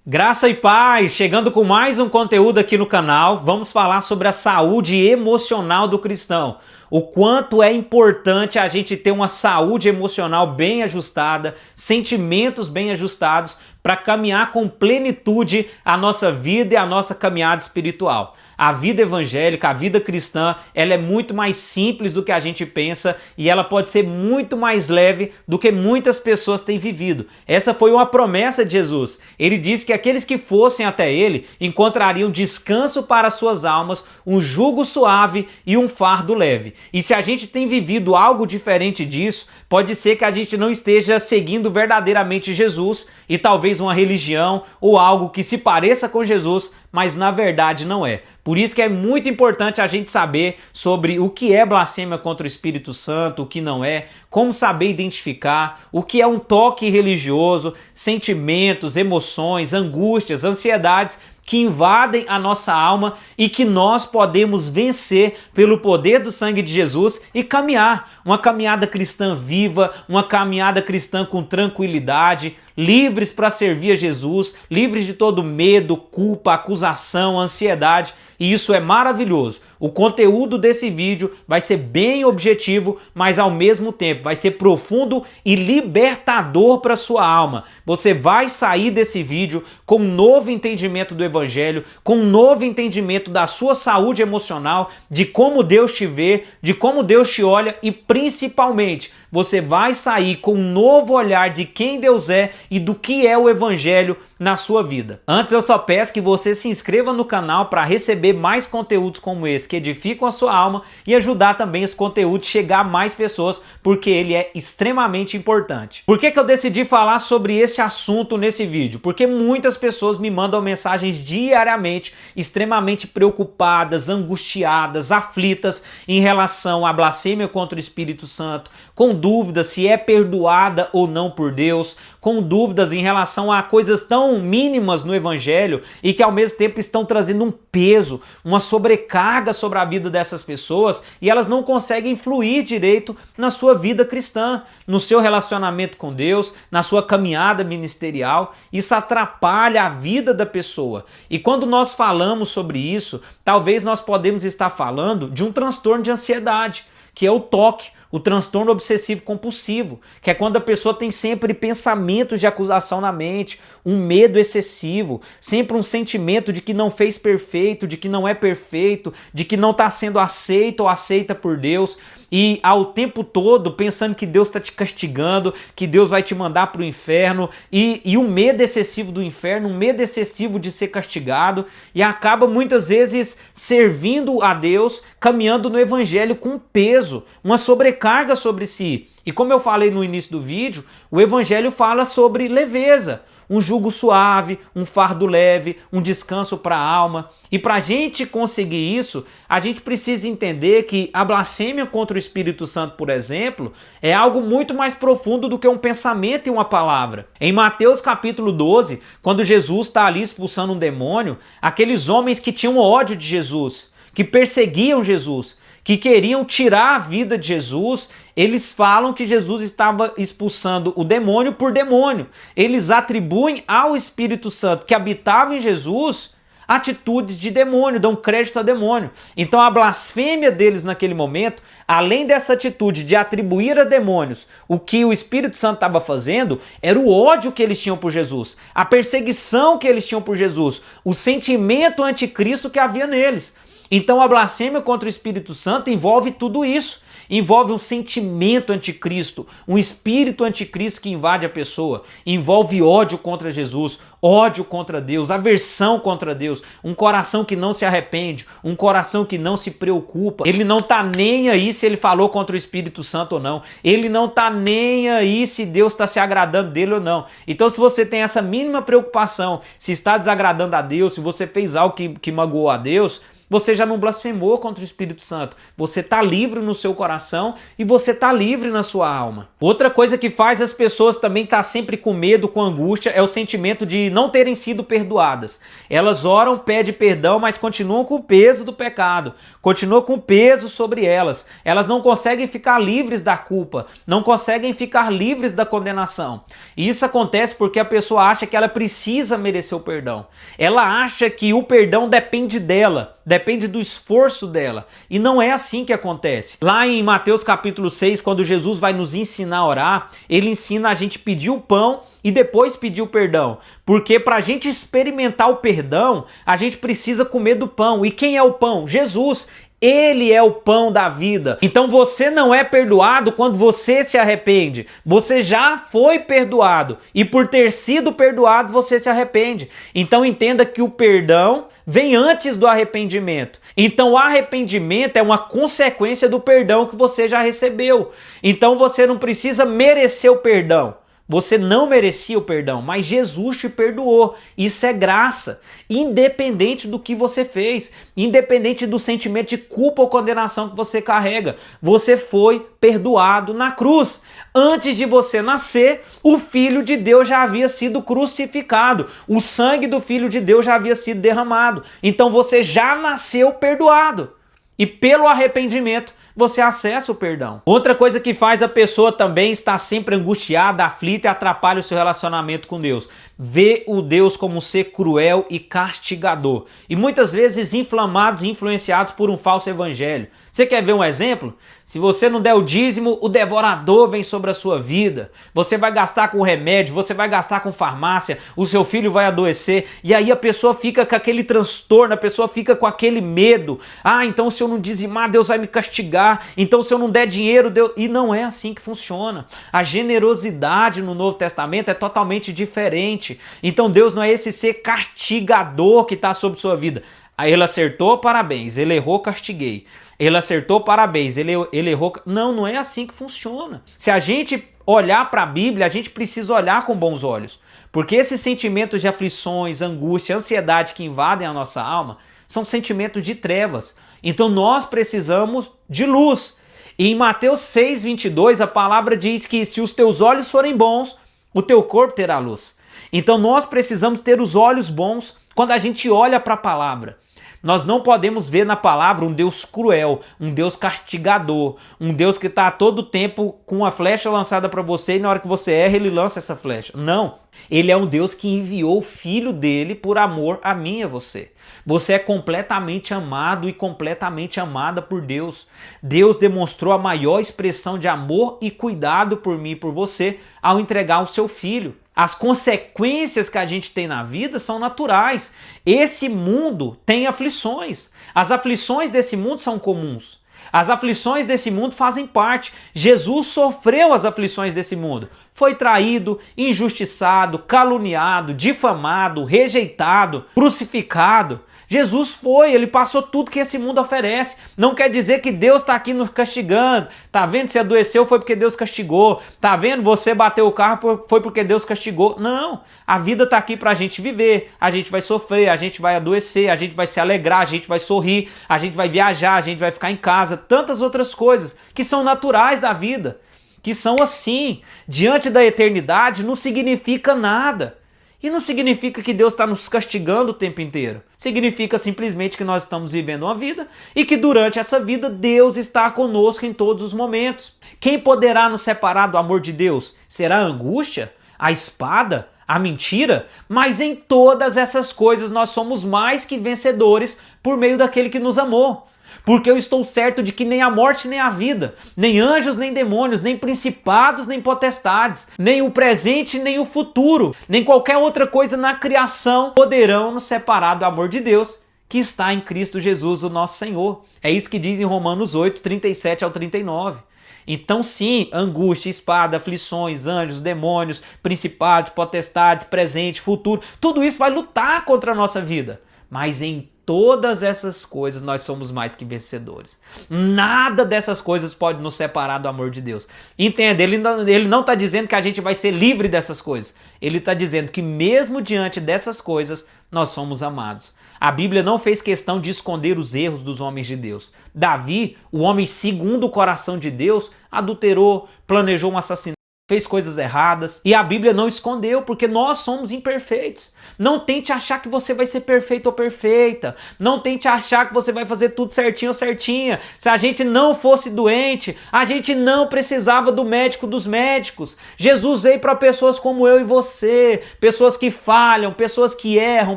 Graça e paz, chegando com mais um conteúdo aqui no canal, vamos falar sobre a saúde emocional do cristão. O quanto é importante a gente ter uma saúde emocional bem ajustada, sentimentos bem ajustados para caminhar com plenitude a nossa vida e a nossa caminhada espiritual. A vida evangélica, a vida cristã, ela é muito mais simples do que a gente pensa e ela pode ser muito mais leve do que muitas pessoas têm vivido. Essa foi uma promessa de Jesus. Ele disse que aqueles que fossem até ele encontrariam descanso para suas almas, um jugo suave e um fardo leve. E se a gente tem vivido algo diferente disso, pode ser que a gente não esteja seguindo verdadeiramente Jesus e talvez uma religião ou algo que se pareça com Jesus, mas na verdade não é. Por isso que é muito importante a gente saber sobre o que é blasfêmia contra o Espírito Santo, o que não é, como saber identificar, o que é um toque religioso, sentimentos, emoções, angústias, ansiedades que invadem a nossa alma e que nós podemos vencer pelo poder do sangue de Jesus e caminhar. Uma caminhada cristã viva, uma caminhada cristã com tranquilidade, livres para servir a Jesus, livres de todo medo, culpa, acusação, ansiedade. E isso é maravilhoso. O conteúdo desse vídeo vai ser bem objetivo, mas ao mesmo tempo vai ser profundo e libertador para sua alma. Você vai sair desse vídeo com um novo entendimento do Evangelho, com um novo entendimento da sua saúde emocional, de como Deus te vê, de como Deus te olha e principalmente você vai sair com um novo olhar de quem Deus é e do que é o Evangelho na sua vida. Antes eu só peço que você se inscreva no canal para receber mais conteúdos como esse que edificam a sua alma e ajudar também esse conteúdo a chegar a mais pessoas, porque ele é extremamente importante. Por que eu decidi falar sobre esse assunto nesse vídeo? Porque muitas pessoas me mandam mensagens diariamente extremamente preocupadas, angustiadas, aflitas em relação à blasfêmia contra o Espírito Santo, com dúvidas se é perdoada ou não por Deus, com dúvidas em relação a coisas tão mínimas no Evangelho e que ao mesmo tempo estão trazendo um peso, uma sobrecarga sobre a vida dessas pessoas e elas não conseguem fluir direito na sua vida cristã, no seu relacionamento com Deus, na sua caminhada ministerial. Isso atrapalha a vida da pessoa. E quando nós falamos sobre isso, talvez nós podemos estar falando de um transtorno de ansiedade, que é o TOC, o transtorno obsessivo compulsivo, que é quando a pessoa tem sempre pensamentos de acusação na mente, um medo excessivo, sempre um sentimento de que não fez perfeito, de que não é perfeito, de que não está sendo aceito ou aceita por Deus, e ao tempo todo pensando que Deus está te castigando, que Deus vai te mandar para o inferno, e um medo excessivo do inferno, um medo excessivo de ser castigado, e acaba muitas vezes servindo a Deus, caminhando no Evangelho com peso, uma sobrecarga sobre si. E como eu falei no início do vídeo, o Evangelho fala sobre leveza, um jugo suave, um fardo leve, um descanso para a alma. E para a gente conseguir isso, a gente precisa entender que a blasfêmia contra o Espírito Santo, por exemplo, é algo muito mais profundo do que um pensamento e uma palavra. Em Mateus capítulo 12, quando Jesus está ali expulsando um demônio, aqueles homens que tinham ódio de Jesus, que perseguiam Jesus, que queriam tirar a vida de Jesus, eles falam que Jesus estava expulsando o demônio por demônio. Eles atribuem ao Espírito Santo que habitava em Jesus atitudes de demônio, dão crédito a demônio. Então a blasfêmia deles naquele momento, além dessa atitude de atribuir a demônios o que o Espírito Santo estava fazendo, era o ódio que eles tinham por Jesus, a perseguição que eles tinham por Jesus, o sentimento anticristo que havia neles. Então a blasfêmia contra o Espírito Santo envolve tudo isso. Envolve um sentimento anticristo, um espírito anticristo que invade a pessoa. Envolve ódio contra Jesus, ódio contra Deus, aversão contra Deus, um coração que não se arrepende, um coração que não se preocupa. Ele não está nem aí se ele falou contra o Espírito Santo ou não. Ele não está nem aí se Deus está se agradando dele ou não. Então se você tem essa mínima preocupação, se está desagradando a Deus, se você fez algo que magoou a Deus, você já não blasfemou contra o Espírito Santo. Você está livre no seu coração e você está livre na sua alma. Outra coisa que faz as pessoas também estar sempre com medo, com angústia, é o sentimento de não terem sido perdoadas. Elas oram, pedem perdão, mas continuam com o peso do pecado, continuam com o peso sobre elas. Elas não conseguem ficar livres da culpa, não conseguem ficar livres da condenação. E isso acontece porque a pessoa acha que ela precisa merecer o perdão. Ela acha que o perdão depende dela, depende do esforço dela. E não é assim que acontece. Lá em Mateus capítulo 6, quando Jesus vai nos ensinar a orar, ele ensina a gente pedir o pão e depois pedir o perdão. Porque para a gente experimentar o perdão, a gente precisa comer do pão. E quem é o pão? Jesus. Ele é o pão da vida. Então você não é perdoado quando você se arrepende. Você já foi perdoado. E por ter sido perdoado, você se arrepende. Então entenda que o perdão vem antes do arrependimento. Então o arrependimento é uma consequência do perdão que você já recebeu. Então você não precisa merecer o perdão. Você não merecia o perdão, mas Jesus te perdoou. Isso é graça, independente do que você fez, independente do sentimento de culpa ou condenação que você carrega. Você foi perdoado na cruz. Antes de você nascer, o Filho de Deus já havia sido crucificado. O sangue do Filho de Deus já havia sido derramado. Então você já nasceu perdoado. E pelo arrependimento, você acessa o perdão. Outra coisa que faz a pessoa também estar sempre angustiada, aflita e atrapalha o seu relacionamento com Deus. Vê o Deus como um ser cruel e castigador. E muitas vezes inflamados e influenciados por um falso evangelho. Você quer ver um exemplo? Se você não der o dízimo, o devorador vem sobre a sua vida. Você vai gastar com remédio, você vai gastar com farmácia, o seu filho vai adoecer. E aí a pessoa fica com aquele transtorno, a pessoa fica com aquele medo. Ah, então se eu não dizimar, Deus vai me castigar. Então se eu não der dinheiro, Deus... E não é assim que funciona. A generosidade no Novo Testamento é totalmente diferente. Então Deus não é esse ser castigador que está sobre sua vida. Aí ele acertou, parabéns. Ele errou, castiguei. Ele acertou, parabéns. Ele errou. Não, não é assim que funciona. Se a gente olhar para a Bíblia, a gente precisa olhar com bons olhos. Porque esses sentimentos de aflições, angústia, ansiedade que invadem a nossa alma são sentimentos de trevas. Então nós precisamos de luz. E em Mateus 6:22, a palavra diz que se os teus olhos forem bons, o teu corpo terá luz. Então nós precisamos ter os olhos bons quando a gente olha para a palavra. Nós não podemos ver na palavra um Deus cruel, um Deus castigador, um Deus que está a todo tempo com uma flecha lançada para você e na hora que você erra ele lança essa flecha. Não, ele é um Deus que enviou o Filho dele por amor a mim e a você. Você é completamente amado e completamente amada por Deus. Deus demonstrou a maior expressão de amor e cuidado por mim e por você ao entregar o seu Filho. As consequências que a gente tem na vida são naturais. Esse mundo tem aflições. As aflições desse mundo são comuns. As aflições desse mundo fazem parte. Jesus sofreu as aflições desse mundo. Foi traído, injustiçado, caluniado, difamado, rejeitado, crucificado. Jesus ele passou tudo que esse mundo oferece. Não quer dizer que Deus está aqui nos castigando. Tá vendo? Se adoeceu foi porque Deus castigou. Tá vendo? Você bateu o carro foi porque Deus castigou. Não. A vida está aqui para a gente viver. A gente vai sofrer, a gente vai adoecer, a gente vai se alegrar, a gente vai sorrir, a gente vai viajar, a gente vai ficar em casa. Tantas outras coisas que são naturais da vida. Que são assim. Diante da eternidade não significa nada. E não significa que Deus está nos castigando o tempo inteiro. Significa simplesmente que nós estamos vivendo uma vida e que durante essa vida Deus está conosco em todos os momentos. Quem poderá nos separar do amor de Deus? Será a angústia? A espada? A mentira? Mas em todas essas coisas nós somos mais que vencedores por meio daquele que nos amou. Porque eu estou certo de que nem a morte nem a vida, nem anjos nem demônios, nem principados nem potestades, nem o presente nem o futuro, nem qualquer outra coisa na criação poderão nos separar do amor de Deus que está em Cristo Jesus, o nosso Senhor. É isso que diz em Romanos 8, 37 ao 39. Então sim, angústia, espada, aflições, anjos, demônios, principados, potestades, presente, futuro, tudo isso vai lutar contra a nossa vida. Mas em todas essas coisas nós somos mais que vencedores. Nada dessas coisas pode nos separar do amor de Deus. Entenda, ele não está dizendo que a gente vai ser livre dessas coisas. Ele está dizendo que mesmo diante dessas coisas, nós somos amados. A Bíblia não fez questão de esconder os erros dos homens de Deus. Davi, o homem segundo o coração de Deus, adulterou, planejou um assassinato, fez coisas erradas, e a Bíblia não escondeu, porque nós somos imperfeitos. Não tente achar que você vai ser perfeito ou perfeita. Não tente achar que você vai fazer tudo certinho ou certinha. Se a gente não fosse doente, a gente não precisava do médico dos médicos. Jesus veio para pessoas como eu e você, pessoas que falham, pessoas que erram,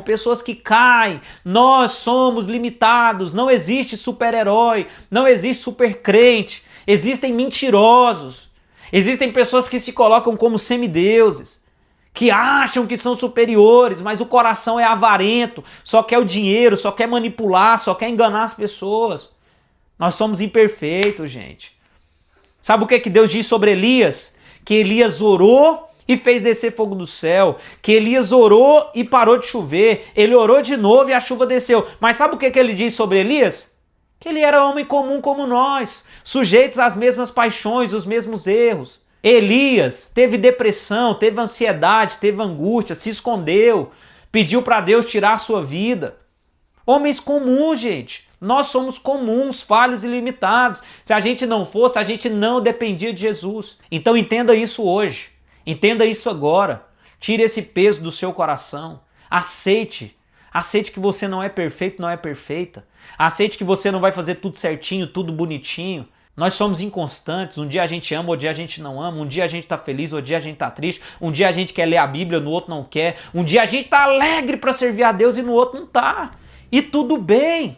pessoas que caem. Nós somos limitados, não existe super-herói, não existe super-crente, existem mentirosos. Existem pessoas que se colocam como semideuses, que acham que são superiores, mas o coração é avarento, só quer o dinheiro, só quer manipular, só quer enganar as pessoas. Nós somos imperfeitos, gente. Sabe o que Deus diz sobre Elias? Que Elias orou e fez descer fogo do céu, que Elias orou e parou de chover, ele orou de novo e a chuva desceu. Mas sabe o que ele diz sobre Elias? Que ele era homem comum como nós, sujeitos às mesmas paixões, os mesmos erros. Elias teve depressão, teve ansiedade, teve angústia, se escondeu, pediu para Deus tirar a sua vida. Homens comuns, gente. Nós somos comuns, falhos e limitados. Se a gente não fosse, a gente não dependia de Jesus. Então entenda isso hoje. Entenda isso agora. Tire esse peso do seu coração. Aceite. Aceite que você não é perfeito, não é perfeita. Aceite que você não vai fazer tudo certinho, tudo bonitinho. Nós somos inconstantes. Um dia a gente ama, outro dia a gente não ama. Um dia a gente tá feliz, outro dia a gente tá triste. Um dia a gente quer ler a Bíblia, no outro não quer. Um dia a gente tá alegre para servir a Deus e no outro não tá. E tudo bem.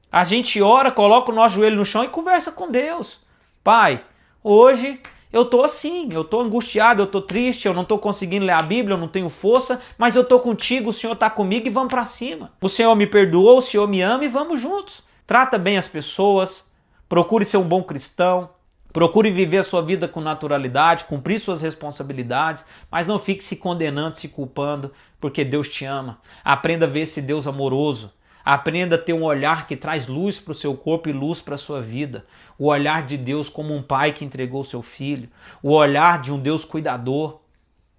A gente ora, coloca o nosso joelho no chão e conversa com Deus. Pai, hoje eu tô assim, eu tô angustiado, eu tô triste, eu não tô conseguindo ler a Bíblia, eu não tenho força, mas eu tô contigo, o Senhor tá comigo e vamos pra cima. O Senhor me perdoou, o Senhor me ama e vamos juntos. Trata bem as pessoas, procure ser um bom cristão, procure viver a sua vida com naturalidade, cumprir suas responsabilidades, mas não fique se condenando, se culpando, porque Deus te ama. Aprenda a ver esse Deus amoroso. Aprenda a ter um olhar que traz luz para o seu corpo e luz para a sua vida. O olhar de Deus como um pai que entregou o seu filho. O olhar de um Deus cuidador.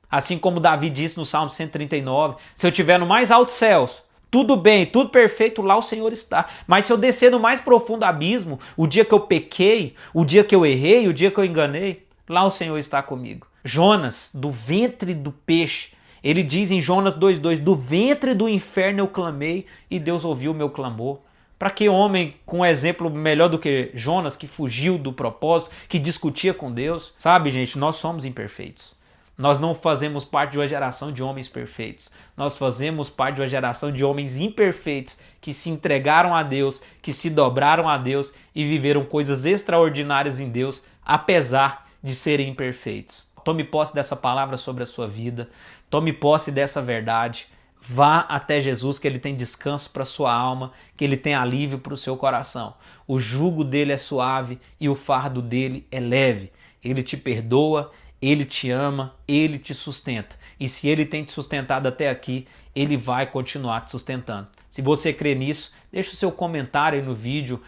Assim como Davi disse no Salmo 139, se eu estiver no mais altos céus, tudo bem, tudo perfeito, lá o Senhor está. Mas se eu descer no mais profundo abismo, o dia que eu pequei, o dia que eu errei, o dia que eu enganei, lá o Senhor está comigo. Jonas, do ventre do peixe, ele diz em Jonas 2,2, do ventre do inferno eu clamei e Deus ouviu o meu clamor. Para que homem com um exemplo melhor do que Jonas, que fugiu do propósito, que discutia com Deus? Sabe, gente, nós somos imperfeitos. Nós não fazemos parte de uma geração de homens perfeitos. Nós fazemos parte de uma geração de homens imperfeitos que se entregaram a Deus, que se dobraram a Deus e viveram coisas extraordinárias em Deus, apesar de serem imperfeitos. Tome posse dessa palavra sobre a sua vida. Tome posse dessa verdade. Vá até Jesus, que ele tem descanso para a sua alma, que ele tem alívio para o seu coração. O jugo dele é suave e o fardo dele é leve. Ele te perdoa, ele te ama, ele te sustenta. E se ele tem te sustentado até aqui, ele vai continuar te sustentando. Se você crê nisso, deixa o seu comentário aí no vídeo,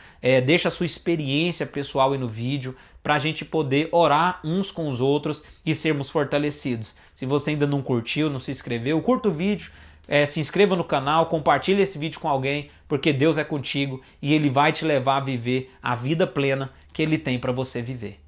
deixa a sua experiência pessoal aí no vídeo, para a gente poder orar uns com os outros e sermos fortalecidos. Se você ainda não curtiu, não se inscreveu, curta o vídeo, se inscreva no canal, compartilhe esse vídeo com alguém, porque Deus é contigo e Ele vai te levar a viver a vida plena que Ele tem para você viver.